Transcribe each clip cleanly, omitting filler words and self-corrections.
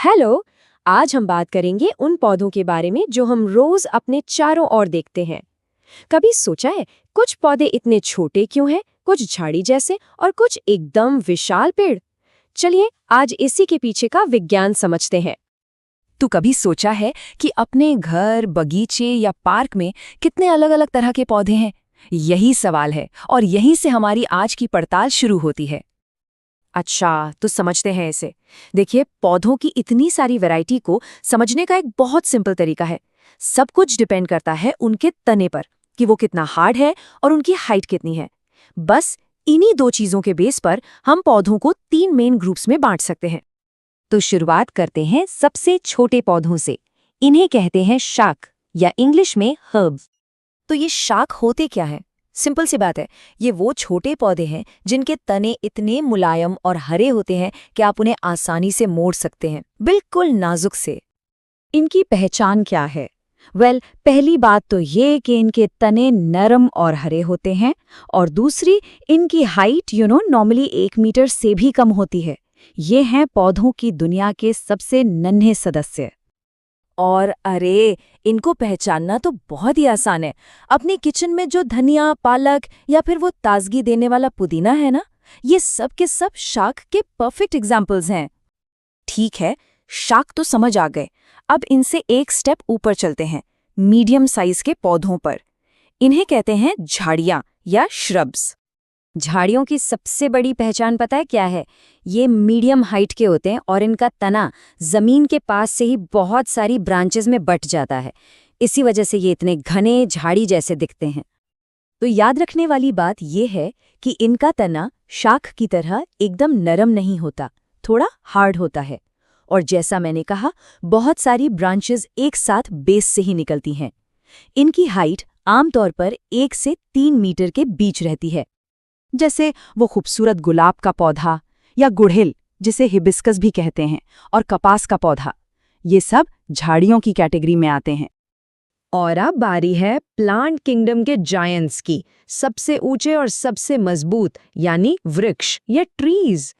Hello. आज हम बात करेंगे उन पौधों के बारे में जो हम रोज अपने चारों ओर देखते हैं। कभी सोचा है कुछ पौधे इतने छोटे क्यों हैं, कुछ झाड़ी जैसे और कुछ एकदम विशाल पेड़। चलिए आज इसी के पीछे का विज्ञान समझते हैं। तो कभी सोचा है कि अपने घर, बगीचे या पार्क में कितने अलग-अलग तरह के पौधे हैं? यही सवाल है और यहीं से हमारी आज की पड़ताल शुरू होती है। अच्छा, तो समझते हैं इसे। देखिए, पौधों की इतनी सारी वैरायटी को समझने का एक बहुत सिंपल तरीका है। सब कुछ डिपेंड करता है उनके तने पर, कि वो कितना हार्ड है और उनकी हाइट कितनी है। बस इन्हीं दो चीजों के बेस पर हम पौधों को 3 मेन ग्रुप्स में बांट सकते हैं। तो शुरुआत करते हैं सबसे छोटे पौधों से। इन्हें कहते हैं शाक या इंग्लिश में हर्ब्स। तो ये शाक होते क्या है? सिंपल सी बात है, ये वो छोटे पौधे हैं जिनके तने इतने मुलायम और हरे होते हैं कि आप उन्हें आसानी से मोड़ सकते हैं, बिल्कुल नाजुक से। इनकी पहचान क्या है? पहली बात तो ये कि इनके तने नरम और हरे होते हैं, और दूसरी, इनकी हाइट नॉर्मली 1 मीटर से भी कम होती है। ये हैं पौधों की दुनिया के सबसे नन्हे सदस्य। और अरे, इनको पहचानना तो बहुत ही आसान है। अपनी किचन में जो धनिया, पालक या फिर वो ताजगी देने वाला पुदीना है ना, ये सब के सब शाक के परफेक्ट एग्जाम्पल्स हैं। ठीक है, शाक तो समझ आ गए। अब इनसे एक स्टेप ऊपर चलते हैं, मीडियम साइज के पौधों पर। इन्हें कहते हैं झाड़ियां या श्रब्स। झाड़ियों की सबसे बड़ी पहचान पता है क्या है? ये मीडियम हाइट के होते हैं और इनका तना जमीन के पास से ही बहुत सारी ब्रांचेस में बट जाता है। इसी वजह से ये इतने घने झाड़ी जैसे दिखते हैं। तो याद रखने वाली बात ये है कि इनका तना शाख की तरह एकदम नरम नहीं होता, थोड़ा हार्ड होता है। और जैसा मैंने कहा, बहुत सारी ब्रांचेस एक साथ बेस से ही निकलती हैं। इनकी हाइट आमतौर पर 1 से 3 मीटर के बीच रहती है। जैसे वो खूबसूरत गुलाब का पौधा या गुड़हल, जिसे हिबिस्कस भी कहते हैं, और कपास का पौधा, ये सब झाड़ियों की कैटेगरी में आते हैं। और अब बारी है प्लांट किंगडम के जायंट्स की, सबसे ऊंचे और सबसे मजबूत, यानी वृक्ष या ट्रीज।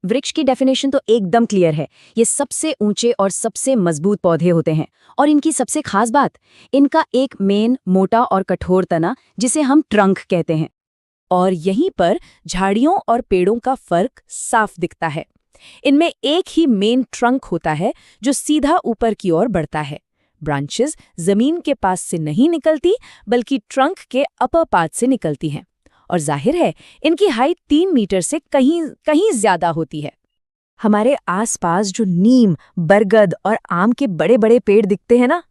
वृक्ष की डेफिनेशन तो एकदम क्लियर है। ये सबसे ऊंचे और सबसे मजबूत पौधे होते हैं। और इनकी सबसे खास बात, इनका एक मेन मोटा और कठोर तना, जिसे हम ट्रंक कहते हैं। और यहीं पर झाड़ियों और पेड़ों का फर्क साफ दिखता है। इनमें एक ही मेन ट्रंक होता है जो सीधा ऊपर की ओर बढ़ता है। ब्रांचेस जमीन के पास से नहीं निकलती, बल्कि ट्रंक के अपर पार्ट से निकलती हैं। और जाहिर है, इनकी हाइट 3 मीटर से कहीं ज्यादा होती है। हमारे आसपास जो नीम, बरगद और आम के बड़े बड़े पेड़ दिखते हैं ना,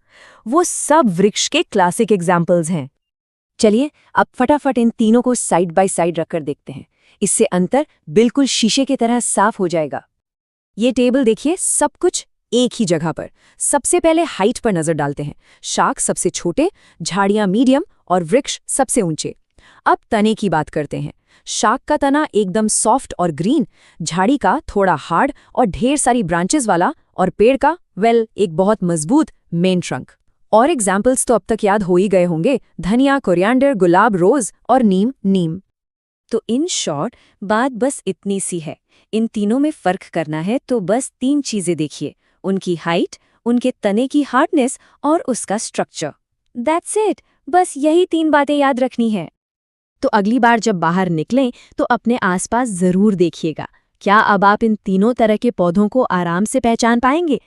वो सब वृक्ष के क्लासिक एग्जाम्पल्स हैं। चलिए अब फटाफट इन तीनों को साइड बाय साइड रखकर देखते हैं। इससे अंतर बिल्कुल शीशे की तरह साफ हो जाएगा। ये टेबल देखिए, सब कुछ एक ही जगह पर। सबसे पहले हाइट पर नजर डालते हैं। शाक सबसे छोटे, झाड़ियां मीडियम और वृक्ष सबसे ऊंचे। अब तने की बात करते हैं। शाक का तना एकदम सॉफ्ट और ग्रीन, झाड़ी का थोड़ा हार्ड और ढेर सारी ब्रांचेस वाला, और पेड़ का एक बहुत मजबूत मेन ट्रंक। और एग्जाम्पल्स तो अब तक याद हो ही गए होंगे, धनिया, कोरिएंडर, गुलाब, रोज और नीम। तो इन शॉर्ट बात बस इतनी सी है। इन तीनों में फर्क करना है तो बस 3 चीजें देखिए, उनकी हाइट, उनके तने की हार्डनेस और उसका स्ट्रक्चर। दैट्स इट, बस यही 3 बातें याद रखनी है। तो अगली बार जब बाहर निकलें तो अपने आसपास जरूर देखिएगा। क्या अब आप इन तीनों तरह के पौधों को आराम से पहचान पाएंगे?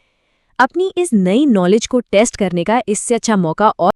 अपनी इस नई नॉलेज को टेस्ट करने का इससे अच्छा मौका और